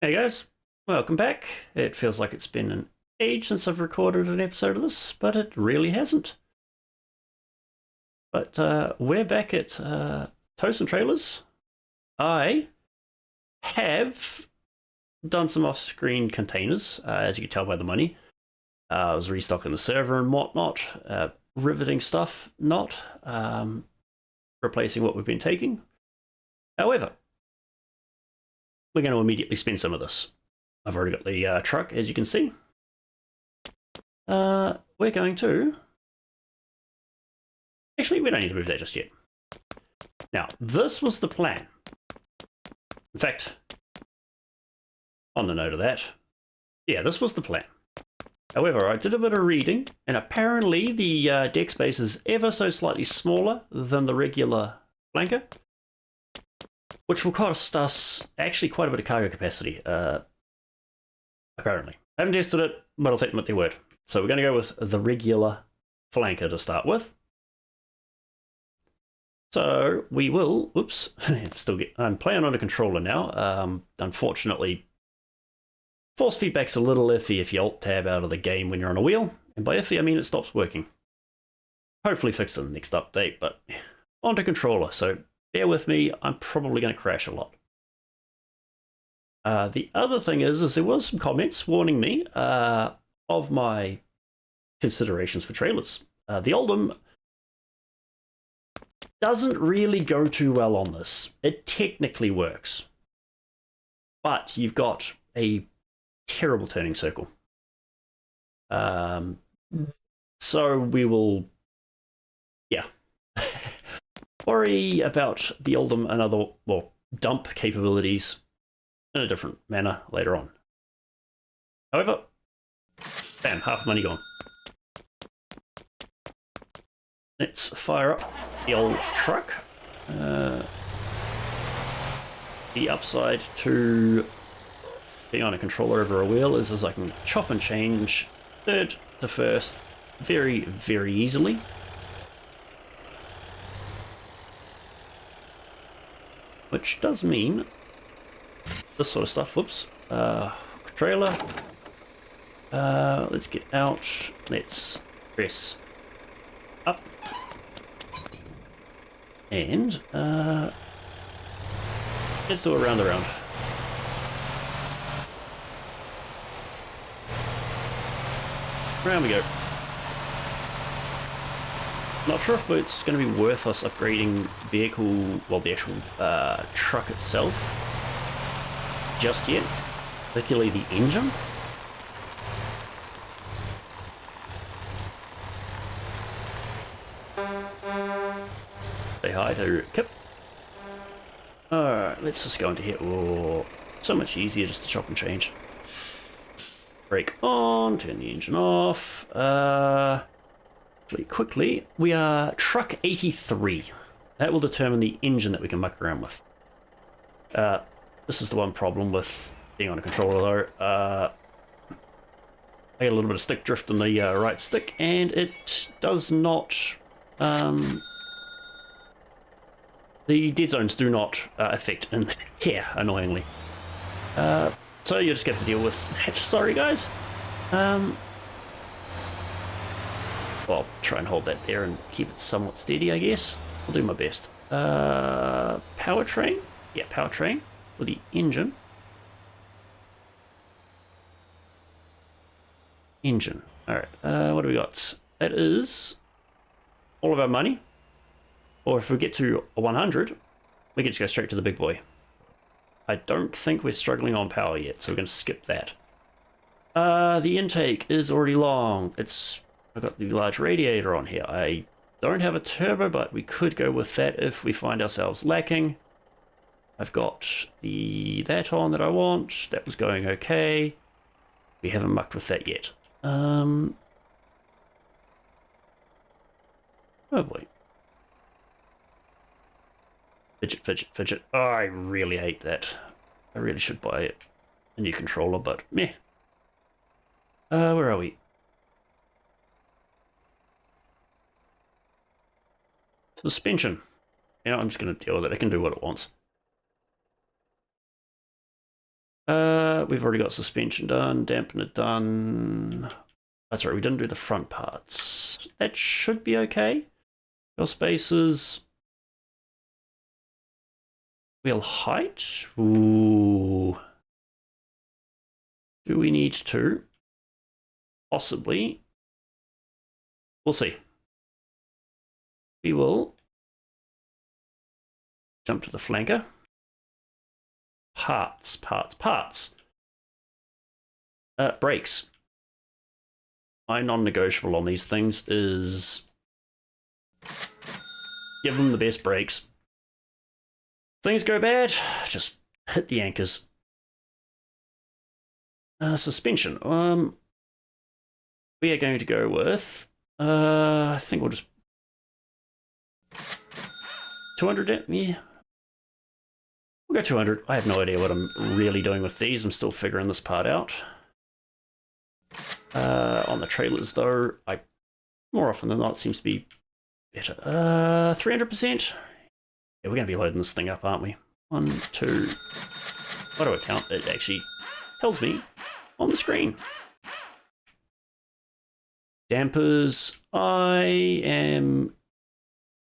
Hey guys, welcome back. It feels like it's been an age since I've recorded an episode of this, but it really hasn't. But we're back at Toast and Trailers. I have done some off-screen containers, as you can tell by the money. I was restocking the server and whatnot, riveting stuff, not replacing what we've been taking. However, we're going to immediately spend some of this. I've already got the truck, as you can see. We're going to... Actually, we don't need to move that just yet. Now, this was the plan. In fact, on the note of that, yeah, this was the plan. However, I did a bit of reading, and apparently the deck space is ever so slightly smaller than the regular flanker, which will cost us actually quite a bit of cargo capacity, apparently. I haven't tested it, but I'll take them at their word. So we're going to go with the regular flanker to start with. So we will, oops, I'm playing on a controller now. Unfortunately, force feedback's a little iffy if you alt-tab out of the game when you're on a wheel. And by iffy, I mean it stops working. Hopefully fixed in the next update, but onto controller. So bear with me, I'm probably going to crash a lot. The other thing is there was some comments warning me of my considerations for trailers. The Oldham doesn't really go too well on this. It technically works, but you've got a terrible turning circle. So we will, yeah, worry about the Oldham and other, well, dump capabilities in a different manner later on. However, bam, half money gone. Let's fire up the old truck. The upside to being on a controller over a wheel is I can chop and change third to first very, very easily. Which does mean this sort of stuff. Whoops. Trailer. Let's get out. Let's press up. And let's do a round around. Round we go. Not sure if it's going to be worth us upgrading vehicle, well, the actual truck itself just yet, particularly the engine. Say hi to Kip. Alright, let's just go into here. Oh, so much easier just to chop and change. Brake on, turn the engine off. Quickly, we are truck 83. That will determine the engine that we can muck around with. This is the one problem with being on a controller though. I get a little bit of stick drift on the right stick, and it does not... the dead zones do not affect in here, annoyingly. So you just have to deal with that. Sorry, guys. Well, I'll try and hold that there and keep it somewhat steady, I guess. I'll do my best. Powertrain? Yeah, powertrain for the engine. Engine. Alright, what do we got? That is all of our money. Or if we get to 100, we can just go straight to the big boy. I don't think we're struggling on power yet, so we're going to skip that. The intake is already long. I've got the large radiator on here. I don't have a turbo, but we could go with that if we find ourselves lacking. I've got that on that I want. That was going okay. We haven't mucked with that yet. Oh boy. Fidget, fidget, fidget. Oh, I really hate that. I really should buy a new controller, but meh. Where are we? Suspension. You know, I'm just going to deal with it. It can do what it wants. We've already got suspension done, dampener done. That's right, we didn't do the front parts. That should be okay. Wheel spaces. Wheel height. Ooh. Do we need to? Possibly. We'll see. We will jump to the flanker. Parts. Brakes. My non-negotiable on these things is give them the best brakes. Things go bad, just hit the anchors. Suspension. We are going to go with I think we'll just 200. Yeah, we'll go 200. I have no idea what I'm really doing with these. I'm still figuring this part out. On the trailers, though, more often than not seems to be better. 300%. Yeah, we're going to be loading this thing up, aren't we? 1, 2. What do I count? It actually tells me on the screen. Dampers. I am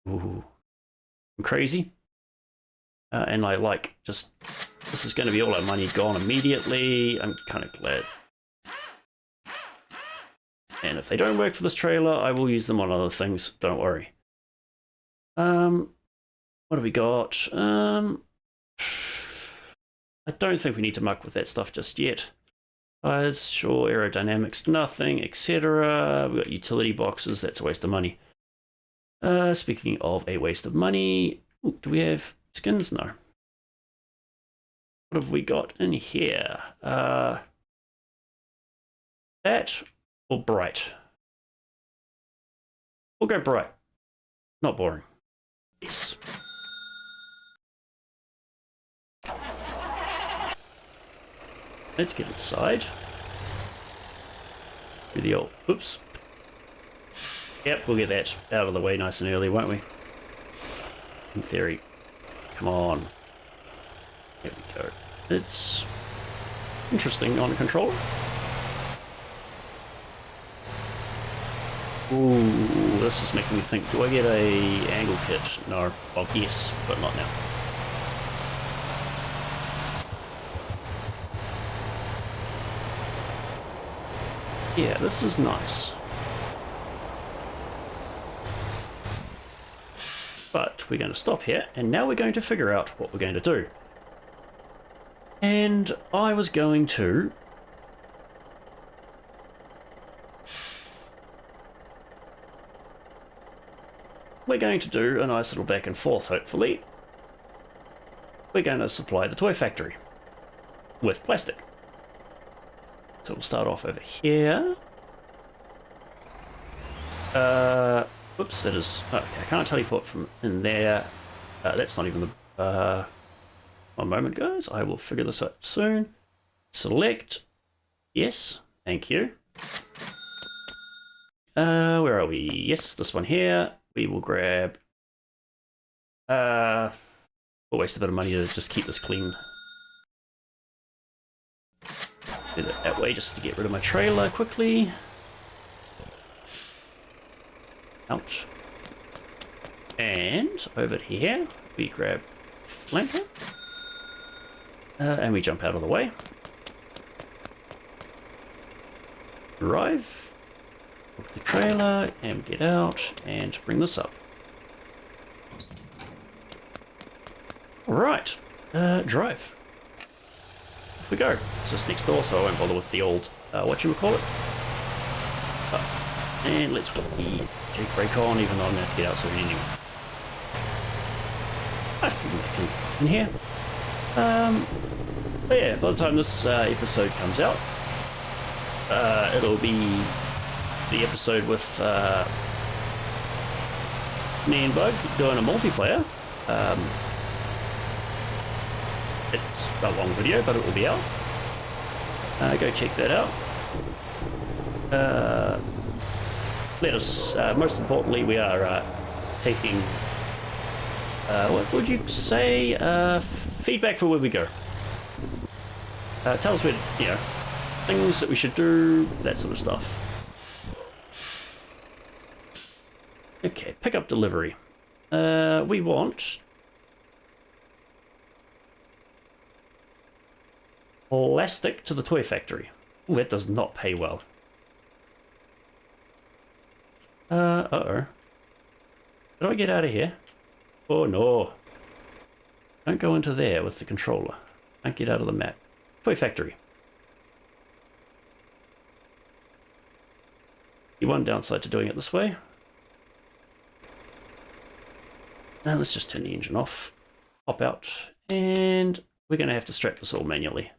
I'm crazy. And I like just, this is going to be all our money gone immediately. I'm kind of glad. And if they don't work for this trailer, I will use them on other things. Don't worry. What have we got? I don't think we need to muck with that stuff just yet. Tires, sure, aerodynamics, nothing, etc. We've got utility boxes, that's a waste of money. Speaking of a waste of money, ooh, do we have skins? No. What have we got in here? That or bright? We'll go bright. Not boring. Yes. Let's get inside. Do the old, oops. Yep, we'll get that out of the way nice and early, won't we? In theory. Come on. There we go. It's interesting on a controller. Ooh, this is making me think, do I get a angle kit? No. Well, yes, but not now. Yeah, this is nice. But we're going to stop here, and now we're going to figure out what we're going to do. And I was going to... We're going to do a nice little back and forth, hopefully. We're going to supply the toy factory with plastic. So we'll start off over here. Oops, that is... Okay, I can't teleport from in there. That's not even the... one moment, guys. I will figure this out soon. Select. Yes, thank you. Where are we? Yes, this one here. We will grab... we'll waste a bit of money to just keep this clean. Do that way just to get rid of my trailer quickly. Ouch. And over here, we grab flanker. And we jump out of the way. Drive. Hook the trailer and get out and bring this up. Right. Drive. Off we go. It's just next door, so I won't bother with the old, whatchamacallit. And let's put the jake brake on, even though I'm going to get out soon anyway. Nice to be back in here. But yeah, by the time this episode comes out, it'll be the episode with me and Bug doing a multiplayer. It's a long video, but it will be out. Go check that out. Let us, most importantly, we are taking, what would you say, feedback for where we go. Tell us where, you know, things that we should do, that sort of stuff. Okay, pick up delivery. We want plastic to the toy factory. Ooh, that does not pay well. Uh-oh. Did I get out of here? Oh no. Don't go into there with the controller. Don't get out of the map. Toy factory. The one downside to doing it this way. Now let's just turn the engine off. Hop out. And we're going to have to strap this all manually.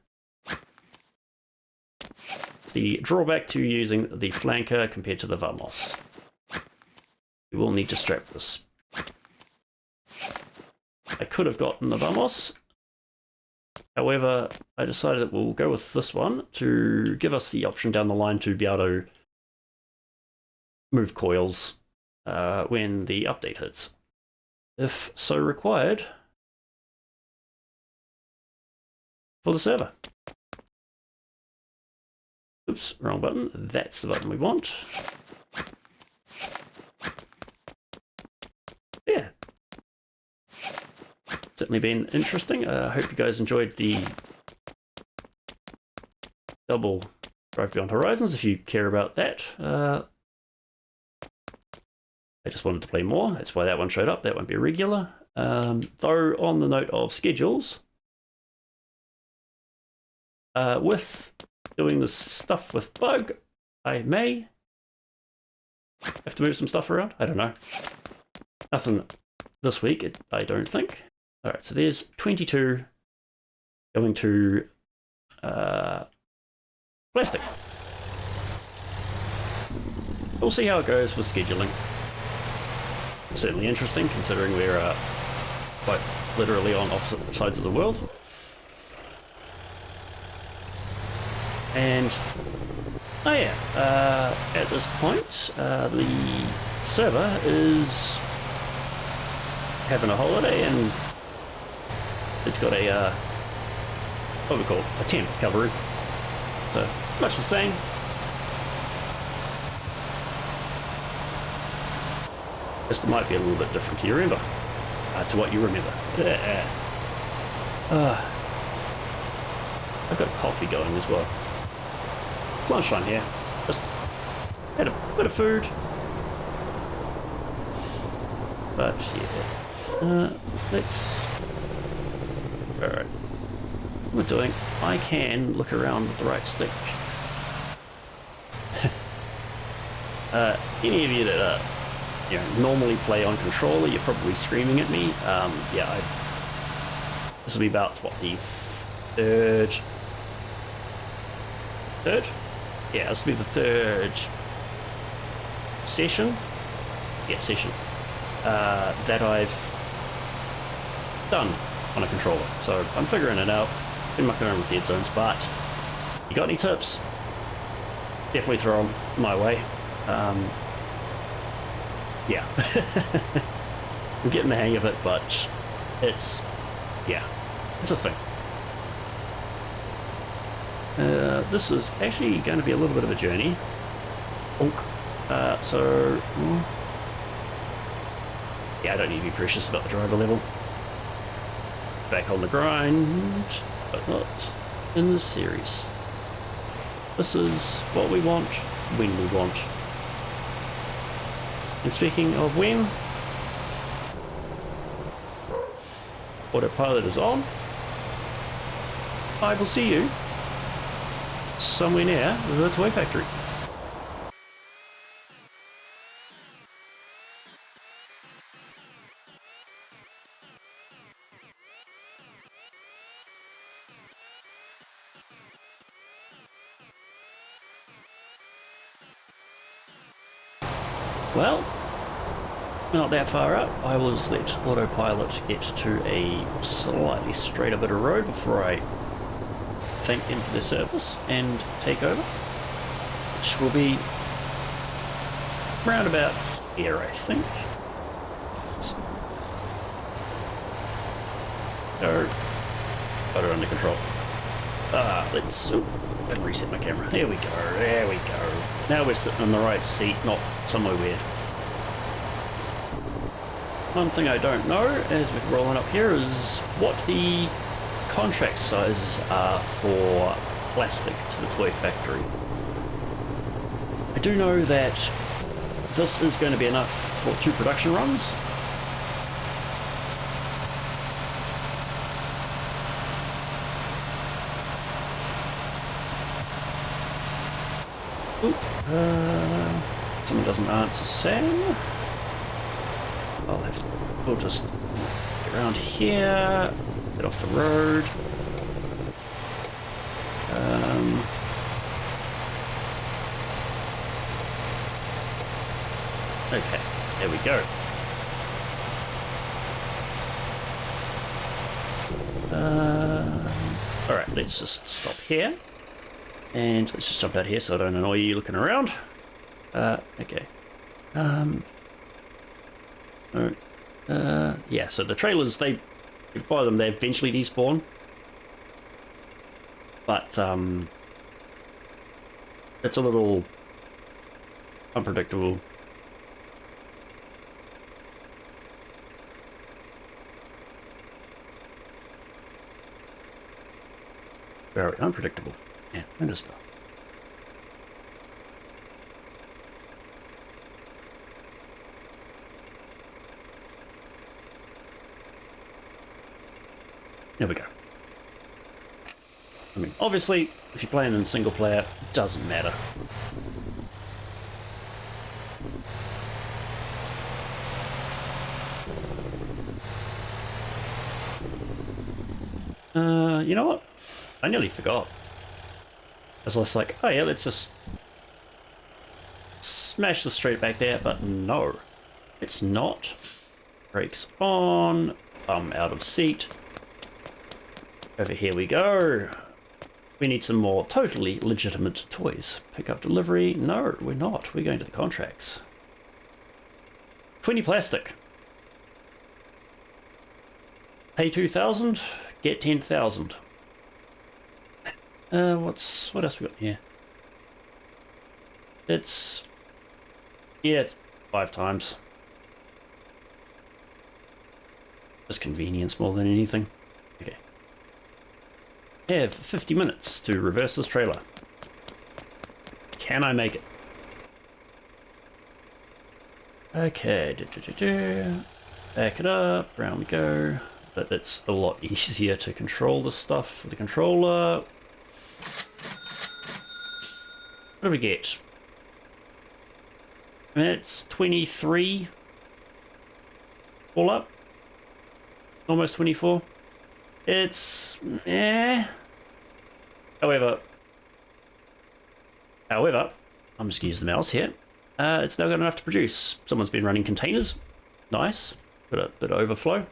It's the drawback to using the flanker compared to the Vamos. We will need to strap this. I could have gotten the Vamos. However, I decided that we'll go with this one to give us the option down the line to be able to move coils when the update hits, if so required, for the server. Oops, wrong button. That's the button we want. Yeah. Certainly been interesting. I hope you guys enjoyed the double Drive Beyond Horizons, if you care about that. I just wanted to play more. That's why that one showed up. That won't be regular. Though, on the note of schedules, with doing this stuff with Bug, I may have to move some stuff around. I don't know. Nothing this week, I don't think. Alright, so there's 22 going to plastic. We'll see how it goes with scheduling. Certainly interesting, considering we're quite literally on opposite sides of the world. And, oh yeah, at this point, the server is having a holiday, and it's got a, what do we call it, a temp covering. So, much the same. Just might be a little bit different to you remember, to what you remember. I've got coffee going as well. It's lunchtime here. Just had a bit of food. But yeah, let's. Alright. What we're doing, I can look around with the right stick. Any of you that you know, normally play on controller, you're probably screaming at me. Yeah, this will be about, what, the third? Yeah, this will be the third session. Yeah, session. That I've done on a controller. So I'm figuring it out. Been mucking around with dead zones, but you got any tips? Definitely throw them my way. Yeah. I'm getting the hang of it, but it's, yeah, it's a thing. This is actually going to be a little bit of a journey. So, yeah, I don't need to be precious about the driver level. Back on the grind, but not in this series. This is what we want, when we want. And speaking of when, autopilot is on. I will see you somewhere near the toy factory. Well, we're not that far up. I was let autopilot get to a slightly straighter bit of road before I thank them for their service and take over, which will be round about here, I think. So, got it under control. Let's reset my camera. There we go. There we go. Now we're sitting in the right seat, not somewhere weird. One thing I don't know as we're rolling up here is what the contract sizes are for plastic to the toy factory. I do know that this is going to be enough for 2 production runs. Someone doesn't answer Sam. We'll just get around here, get off the road. Okay, there we go. Alright, let's just stop here. And let's just jump out here so I don't annoy you looking around. Okay. Yeah, so the trailers, if you buy them, they eventually despawn. But, it's a little unpredictable. Very unpredictable. Yeah, I just know. There we go. I mean, obviously, if you're playing in single player, it doesn't matter. You know what? I nearly forgot. I was like, oh yeah, let's just smash the straight back there, but no, it's not. Brakes on, I'm out of seat. Over here we go. We need some more totally legitimate toys. Pick up delivery. No, we're not. We're going to the contracts. 20 plastic. Pay 2,000, get 10,000. What else we got here? It's 5 times. Just convenience more than anything. Okay. Have 50 minutes to reverse this trailer. Can I make it? Okay, back it up, round we go. But it's a lot easier to control this stuff with the controller. What do we get? It's 23 all up. Almost 24. It's However, I'm just gonna use the mouse here. It's now got enough to produce. Someone's been running containers. Nice. Bit of overflow.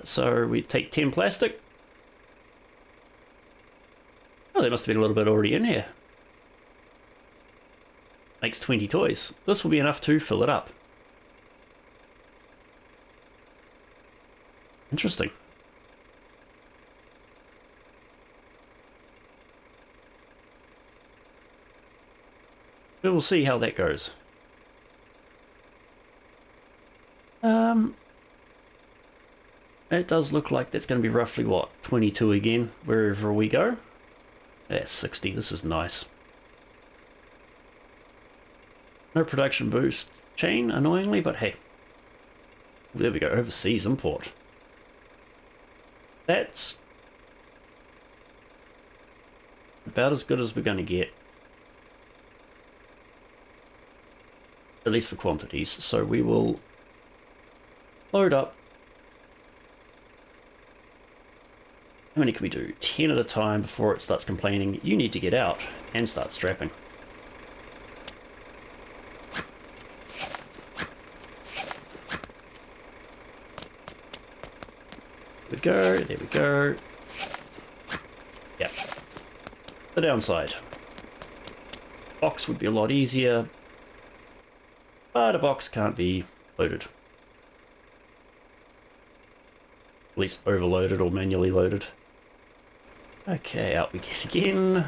So we take 10 plastic. Oh, there must have been a little bit already in here. Makes 20 toys. This will be enough to fill it up. Interesting. We will see how that goes. It does look like that's going to be roughly, what, 22 again, wherever we go. Yeah, 60, this is nice. No production boost chain, annoyingly, but hey. There we go, overseas import. That's about as good as we're going to get. At least for quantities. So we will load up. How many can we do? 10 at a time before it starts complaining. You need to get out and start strapping. There we go. Yeah. The downside. Box would be a lot easier, but a box can't be loaded. At least overloaded or manually loaded. Okay, out we get again.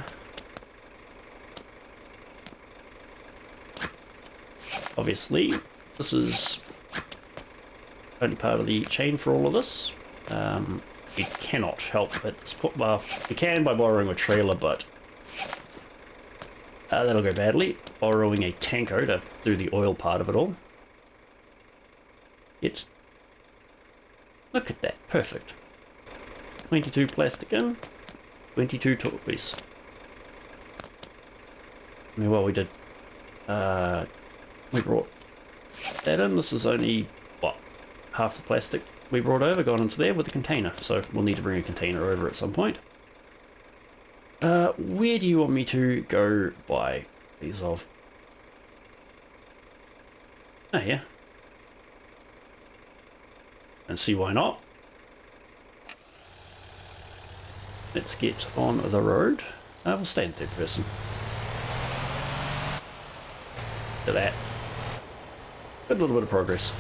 Obviously, this is only part of the chain for all of this. We cannot help at this point. Well, we can by borrowing a trailer, but that'll go badly. Borrowing a tanko to do the oil part of it all. Look at that, perfect. 22 plastic in, 22 toys. I mean, well, we did. We brought that in. This is only what, half the plastic we brought over, gone into there with the container. So we'll need to bring a container over at some point. Where do you want me to go buy these of? Oh, yeah. And see why not. Let's get on the road. We'll stay in third person. Look at that. A little bit of progress.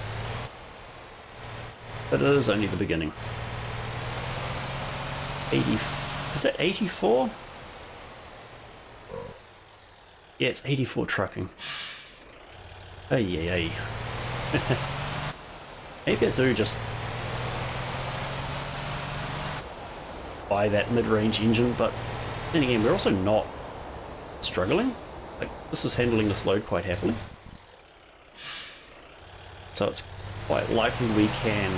But it is only the beginning. 80... Is that 84? Yeah, it's 84 trucking. Ay. Maybe I do just buy that mid-range engine, but then again, we're also not struggling. Like, this is handling this load quite happily. So it's quite likely we can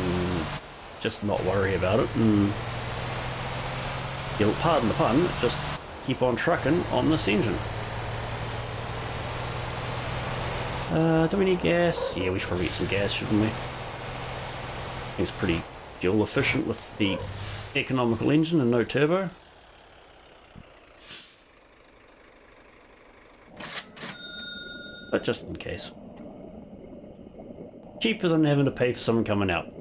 just not worry about it and, you'll pardon the pun, just keep on trucking on this engine. Do we need gas? Yeah, we should probably get some gas, shouldn't we? I think it's pretty fuel efficient with the economical engine and no turbo. But just in case. Cheaper than having to pay for someone coming out.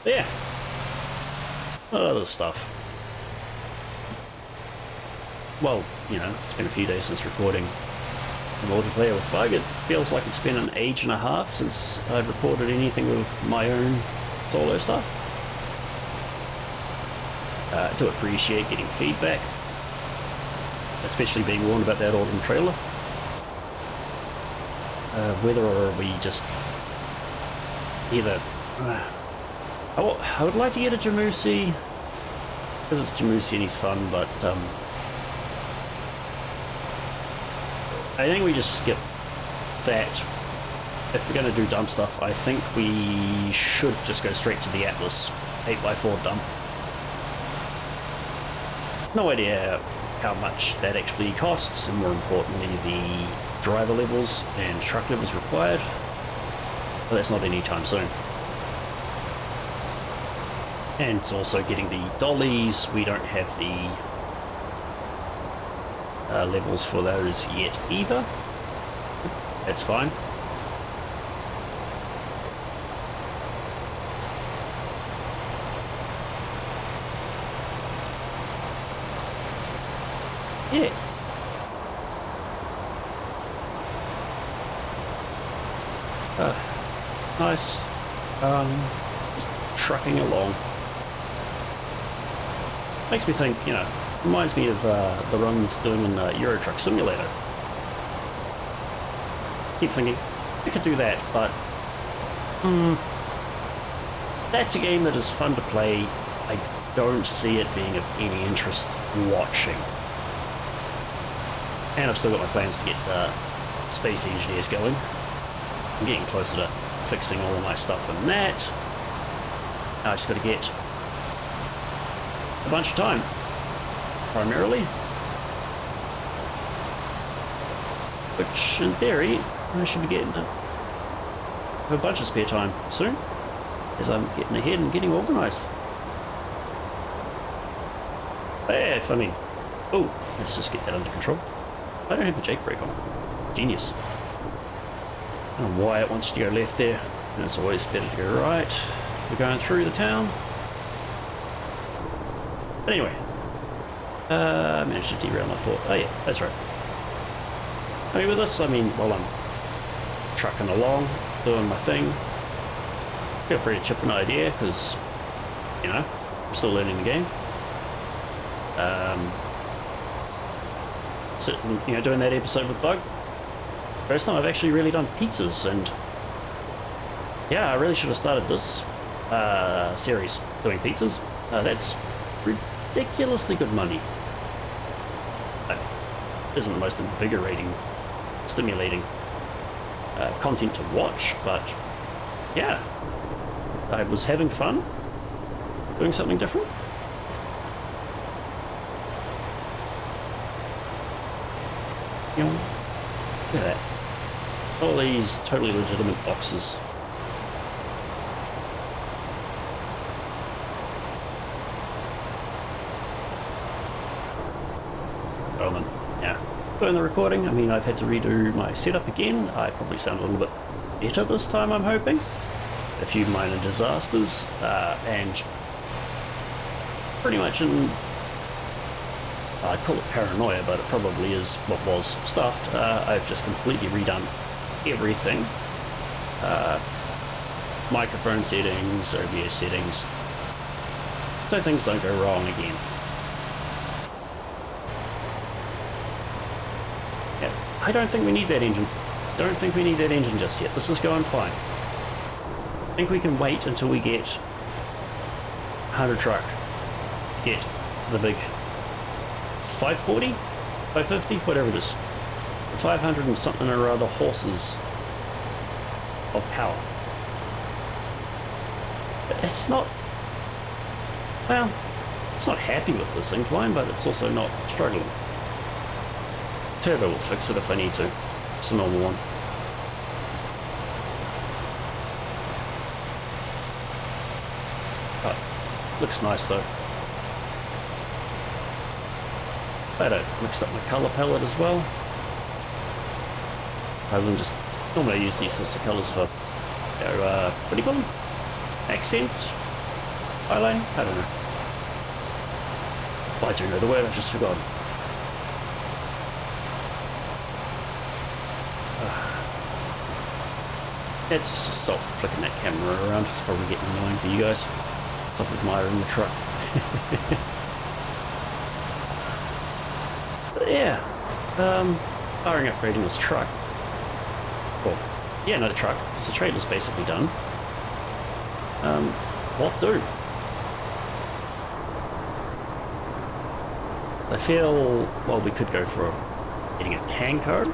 Yeah. Other stuff. Well, you know, it's been a few days since recording multiplayer with Bug. It feels like it's been an age and a half since I've recorded anything with my own solo stuff. I do appreciate getting feedback, especially being warned about that autumn trailer. Whether we just either... I would like to get a Jamusi, because it's Jamusi and he's fun, but I think we just skip that. If we're going to do dump stuff, I think we should just go straight to the Atlas 8x4 dump. No idea how much that actually costs, and more importantly the driver levels and truck levels required, but that's not anytime soon. And it's also getting the dollies. We don't have the levels for those yet either. That's fine. Yeah. Nice. Just trucking along. Makes me think, you know, reminds me of the runs doing in Euro Truck Simulator. Keep thinking, I could do that, but that's a game that is fun to play. I don't see it being of any interest watching. And I've still got my plans to get Space Engineers going. I'm getting closer to fixing all of my stuff in that. Now I just got to get a bunch of time, primarily. Which, in theory, I should be getting a bunch of spare time soon, as I'm getting ahead and getting organised. Yeah, if I mean, oh, let's just get that under control. I don't have the Jake brake on. Genius. I don't know why it wants to go left there, and it's always better to go right. We're going through the town. But anyway, I managed to derail my thought. Oh yeah, that's right. I mean, with this, I mean, while I'm trucking along, doing my thing, feel free to chip an idea, because, you know, I'm still learning the game. Sitting, you know, doing that episode with Bug. First time I've actually really done pizzas, and yeah, I really should have started this series doing pizzas. That's ridiculously good money. Isn't the most invigorating, stimulating content to watch, but yeah, I was having fun doing something different. You know, look at that. All these totally legitimate boxes. Oh, then, yeah. Doing the recording, I mean, I've had to redo my setup again. I probably sound a little bit better this time, I'm hoping. A few minor disasters, and pretty much in, I'd call it paranoia, but it probably is what was stuffed. I've just completely redone everything. Microphone settings, OBS settings, so things don't go wrong again. Yeah, I don't think we need that engine. Don't think we need that engine just yet. This is going fine. I think we can wait until we get 100 truck. Get the big 540, 550, whatever it is. 500 and something or other horses of power. It's not, well, it's not happy with this incline, but it's also not struggling. Turbo will fix it if I need to. It's a normal one. But looks nice though. I mixed up my colour palette as well. Rather than just, normally I use these sorts of colours for, you know, what do you call them? Accent? Highlight? I don't know. Well, I do know the word, I've just forgotten. It's just stop flicking that camera around. It's probably getting annoying for you guys. Stop admiring the truck. But yeah, barring upgrading this truck. Well, yeah, no, the truck, because the trailer's basically done. What do? I feel, well, we could go for getting a pan card.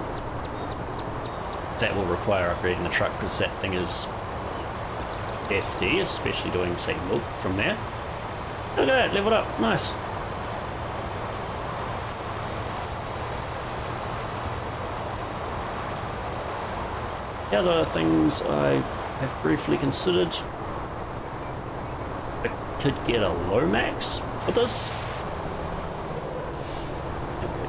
That will require upgrading the truck, because that thing is FD, especially doing, say, milk from there. Look at that, leveled up, nice. The other things I have briefly considered, I could get a low max for this.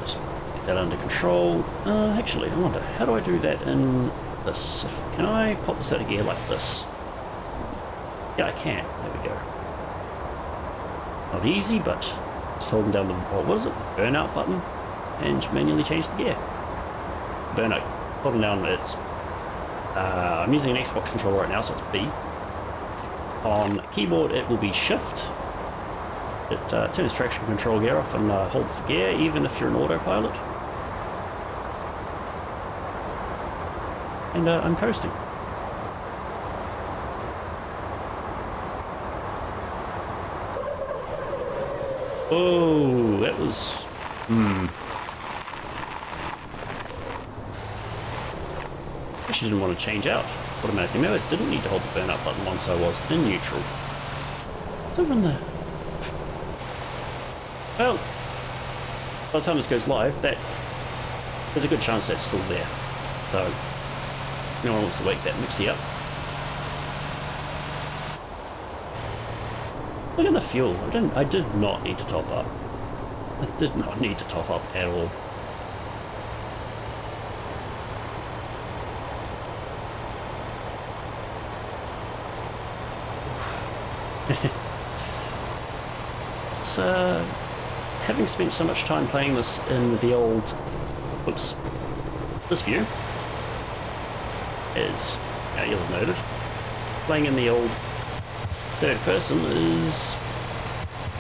Just get that under control. Actually, I wonder, how do I do that in this? Can I pop this out of gear like this? Yeah, I can. There we go. Not easy, but just holding down the, what was it? Burnout button, and manually change the gear. Burnout. Holding down it's. I'm using an Xbox controller right now, so it's B. On keyboard, it will be Shift. It turns traction control gear off and holds the gear, even if you're an autopilot. And I'm coasting. Oh, that was... Actually didn't want to change out automatically. No, it didn't need to hold the burnout button once I was in neutral. So when the... Well, by the time this goes live, there's a good chance that's still there. So, no one wants to wake that mixie up. Look at the fuel. I did not need to top up. I did not need to top up at all. Having spent so much time playing this in the old, oops, this view is, you'll have noted, playing in the old third person is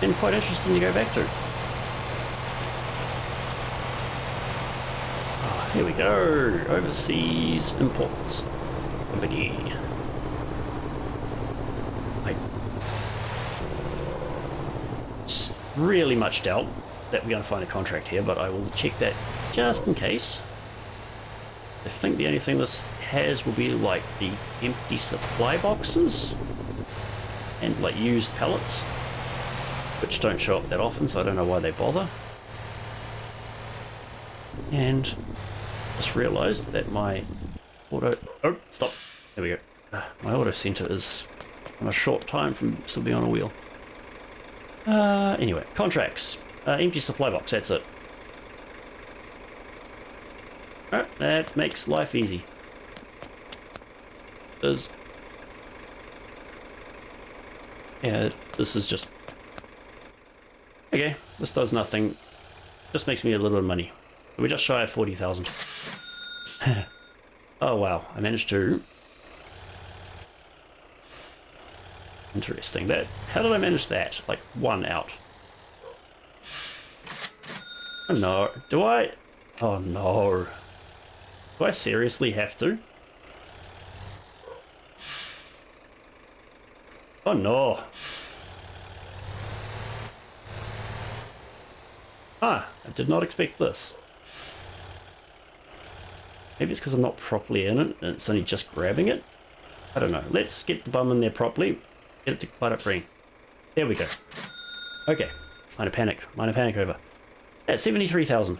been quite interesting to go back to. Oh, here we go, overseas imports company. I really much doubt that we're going to find a contract here, but I will check that just in case. I think the only thing this has will be like the empty supply boxes and like used pallets, which don't show up that often, so I don't know why they bother. And just realized that my auto... Oh, stop. There we go. My auto center is on a short time from still being on a wheel. Anyway, contracts. Empty supply box, that's it. Alright, that makes life easy. Yeah, this is just... Okay, this does nothing. Just makes me a little bit of money. We're just shy of 40,000. Oh wow, I managed to... Interesting. That. How did I manage that? Like, one out. Oh no. Do I? Oh no. Do I seriously have to? Oh no. Ah, I did not expect this. Maybe it's because I'm not properly in it and it's only just grabbing it. I don't know. Let's get the bum in there properly. Get it to light up green. There we go. Okay. Minor panic. Minor panic over. At 73,000.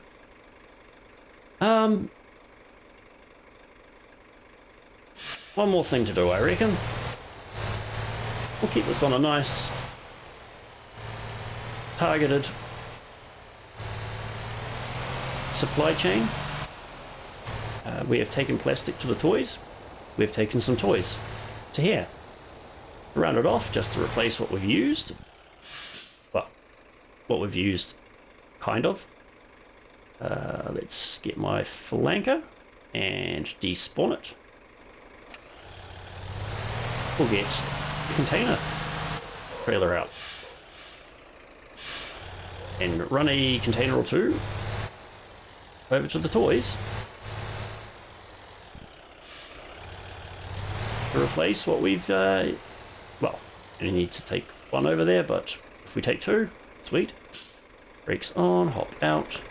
One more thing to do, I reckon. We'll keep this on a nice targeted supply chain. We have taken plastic to the toys. We have taken some toys to here. To round it off, just to replace what we've used. Well, what we've used, kind of. Let's get my flanker and despawn it. We'll get the container trailer out. And run a container or two over to the toys. To replace what we've, well, you need to take one over there, but if we take two, sweet. Brakes on, hop out.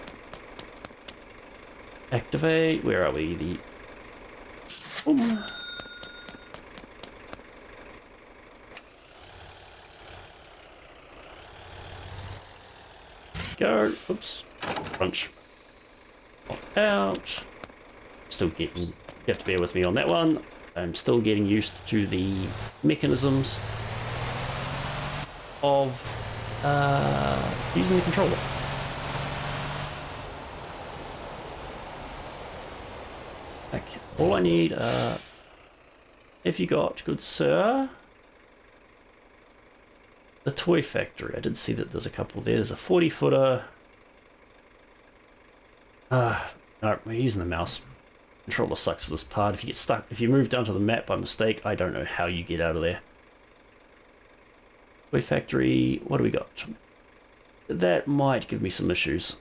Activate, where are we? The... Boom. Go, oops, crunch. Hop out. Still getting, you have to bear with me on that one. I'm still getting used to the mechanisms of using the controller. Okay, all I need, if you got, good sir, the toy factory. I did see that there's a couple there. There's a 40-footer. No, we're using the mouse. Controller sucks for this part. If you get stuck, if you move down to the map by mistake, I don't know how you get out of there. Toy factory, what do we got? That might give me some issues.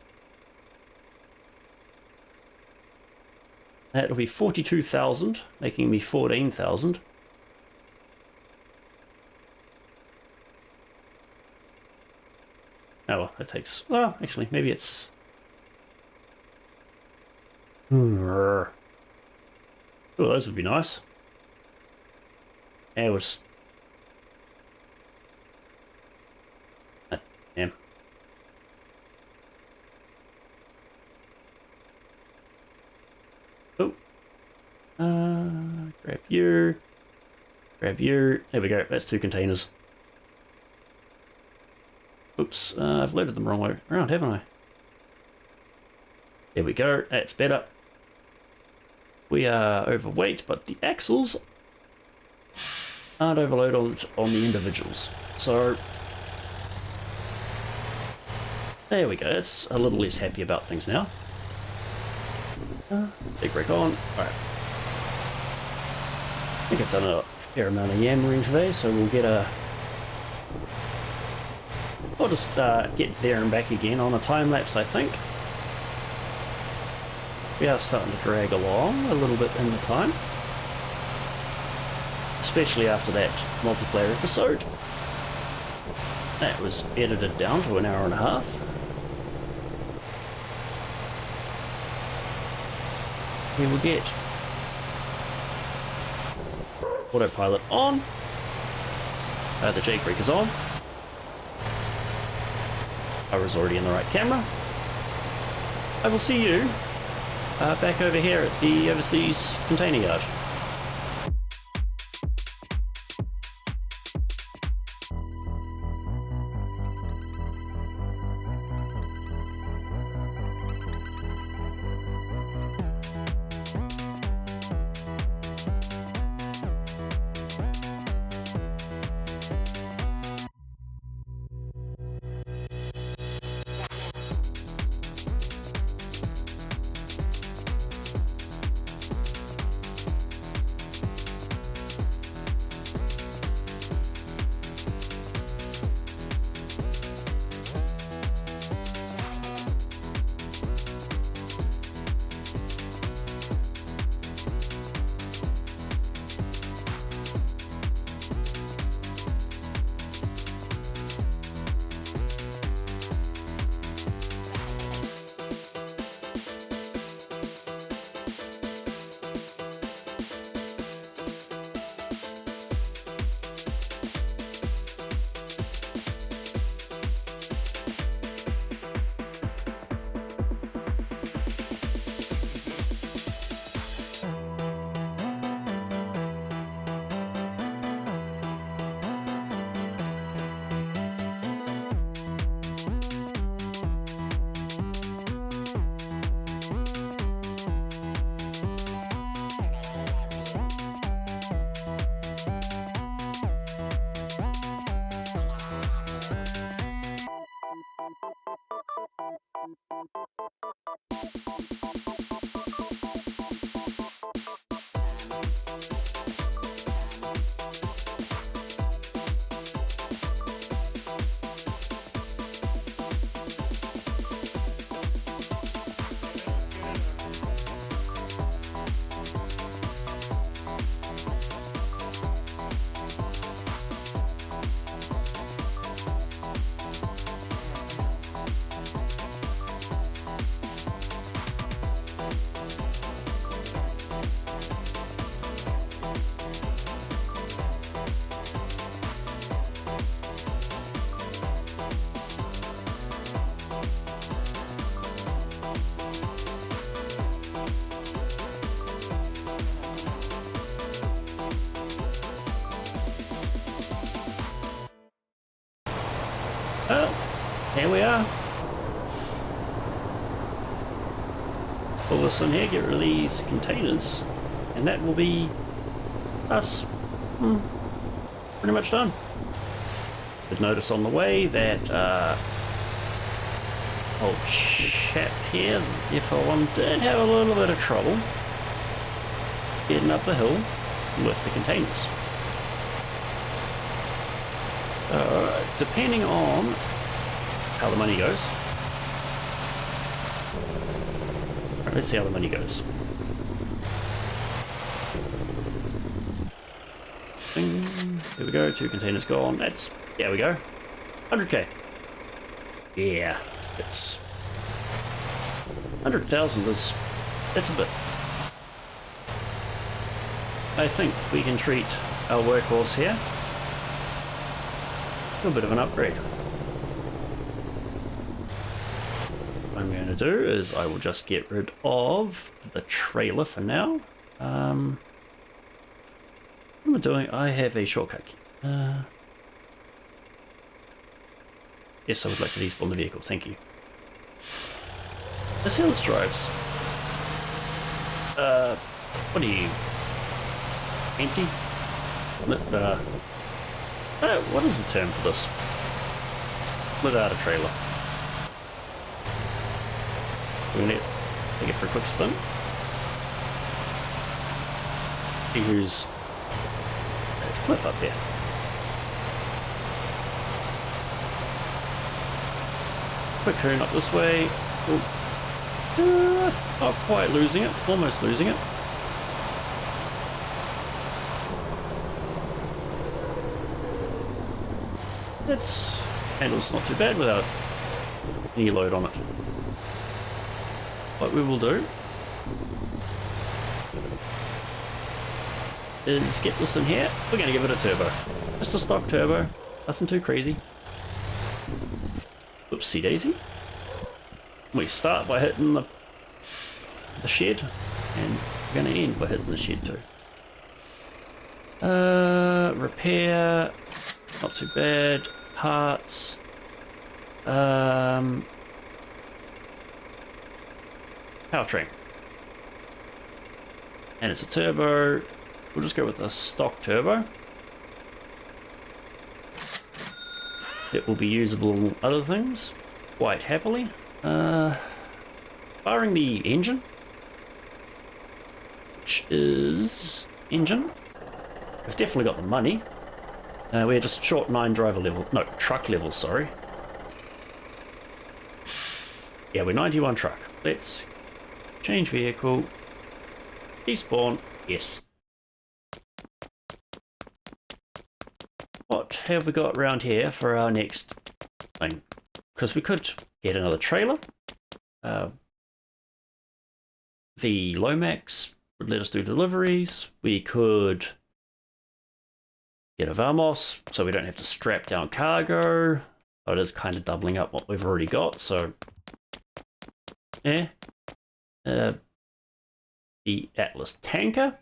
That'll be 42,000, making me 14,000. Oh well, that takes... Well, actually, maybe it's... Oh, those would be nice. Yeah, it was... Damn. Oh. Grab you. Grab you. There we go. That's two containers. Oops. I've loaded them the wrong way around, haven't I? There we go. That's better. We are overweight, but the axles aren't overloaded on the individuals. So, there we go. It's a little less happy about things now. Big brake on. Alright. I think I've done a fair amount of yammering today, so we'll get a... I'll just get there and back again on a time lapse, I think. We are starting to drag along a little bit in the time. Especially after that multiplayer episode. That was edited down to an hour and a half. Here we get autopilot on. The jake brake is on. I was already in the right camera. I will see you back over here at the overseas container yard. Well, here we are. Pull this in here, get rid of these containers, and that will be us pretty much done. Did notice on the way that old chap here, the E14, did have a little bit of trouble getting up the hill with the containers. Depending on how the money goes. Alright, let's see how the money goes. Bing. There we go, 2 containers gone. That's, there we go. 100k. Yeah, it's 100,000 is, that's a bit. I think we can treat our workhorse here a bit of an upgrade. What I'm going to do is I will just get rid of the trailer for now. What am I doing? I have a shortcut key. Yes, I would like to despawn the vehicle, thank you. Let's see how this drives. What are you? Empty? What is the term for this? Without a trailer. We're going to take it for a quick spin. See who's... There's Cliff up here. Quick turn up this way. Not quite losing it, almost losing it. It's handles not too bad without any load on it. What we will do is get this in here. We're going to give it a turbo. Just a stock turbo, nothing too crazy. Oopsie daisy. We start by hitting the shed, and we're going to end by hitting the shed too. Repair, not too bad. Parts. Powertrain. And it's a turbo. We'll just go with a stock turbo. It will be usable in other things quite happily. Barring the engine, which is engine. We've definitely got the money. We're just short 9 driver level. No, truck level, sorry. Yeah, we're 91 truck. Let's change vehicle. Despawn. Yes. What have we got around here for our next thing? Because we could get another trailer. The Lomax would let us do deliveries. We could get a Vamos, so we don't have to strap down cargo. Oh, it is kind of doubling up what we've already got, so yeah. The Atlas tanker.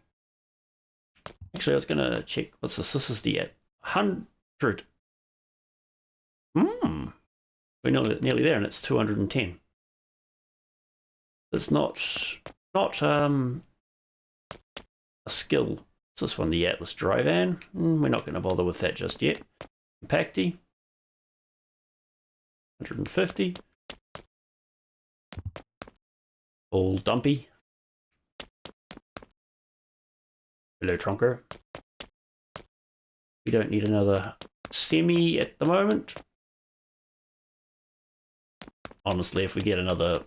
Actually, I was going to check. What's this? This is the 100. We're nearly there, and it's 210. It's not a skill. It's this one, the Atlas dry van. We're not going to bother with that just yet. Compacty. 150. All dumpy. Hello, Tronker. We don't need another semi at the moment. Honestly, if we get another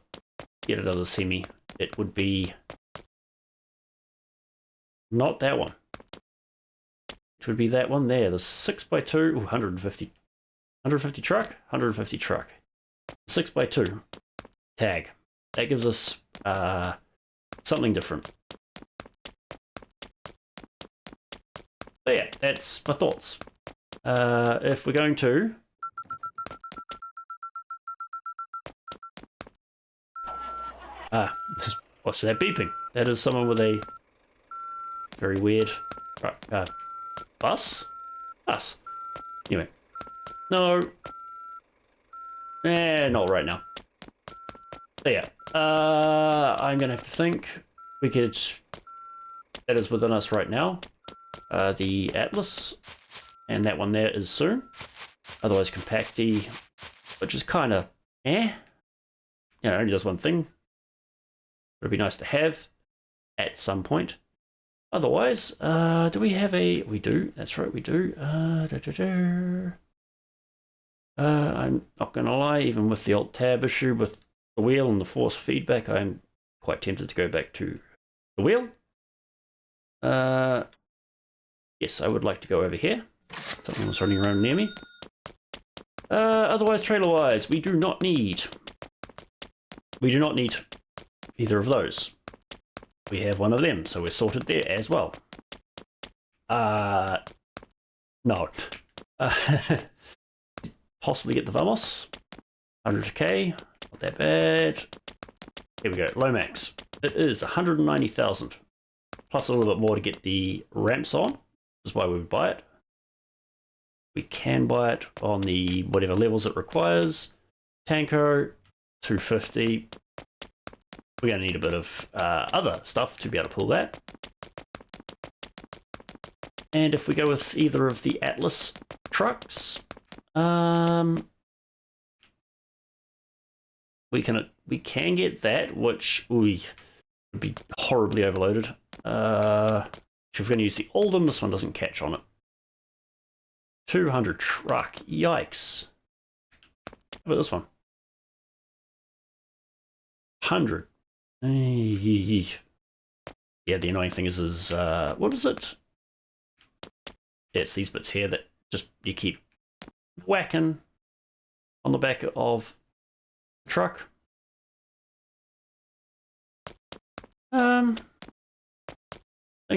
semi, it would be not that one. It would be that one there, the 6x2, 150 truck, 150 truck, 6x2 tag. That gives us something different. So yeah, that's my thoughts. If we're going to what's that beeping? That is someone with a very weird bus? Anyway. No. Not right now. So yeah. I'm gonna have to think. We could... That is within us right now. The Atlas. And that one there is soon. Otherwise Compacty. Which is kind of... only does one thing. It'd be nice to have at some point. Otherwise, do we have a... We do. That's right, we do. I'm not going to lie, even with the Alt-Tab issue with the wheel and the force feedback, I'm quite tempted to go back to the wheel. Yes, I would like to go over here. Something was running around near me. Otherwise, trailer-wise, we do not need either of those. We have one of them, so we're sorted there as well. No. Possibly get the Vamos. 100k, not that bad. Here we go, Lomax. It is 190,000. Plus a little bit more to get the ramps on. That's why we would buy it. We can buy it on the whatever levels it requires. Tanko, 250. We're going to need a bit of other stuff to be able to pull that. And if we go with either of the Atlas trucks, we can get that, which would be horribly overloaded. If we're going to use the Oldham, this one doesn't catch on it. 200 truck. Yikes. How about this one? 100. Yeah, the annoying thing is what is it? Yeah, it's these bits here that just you keep whacking on the back of the truck. Thing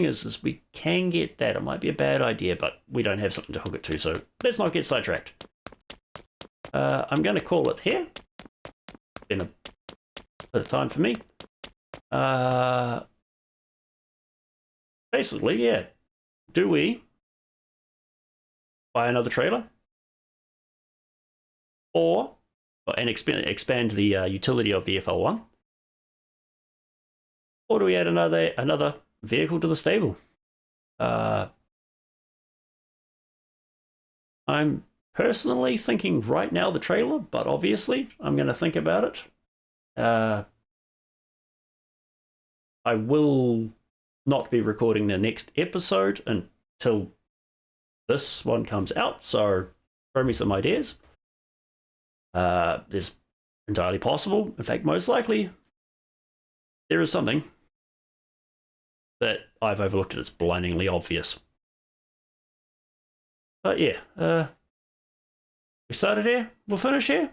is we can get that. It might be a bad idea, but we don't have something to hook it to, so let's not get sidetracked. I'm going to call it here. Been a bit of time for me. Basically, yeah. Do we buy another trailer, and expand the utility of the FL1, or do we add another vehicle to the stable? I'm personally thinking right now the trailer, but obviously I'm going to think about it. I will not be recording the next episode until this one comes out, so throw me some ideas. There's entirely possible, in fact most likely, there is something that I've overlooked. It's blindingly obvious. But yeah, we started here, we'll finish here.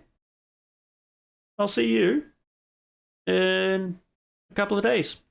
I'll see you in a couple of days.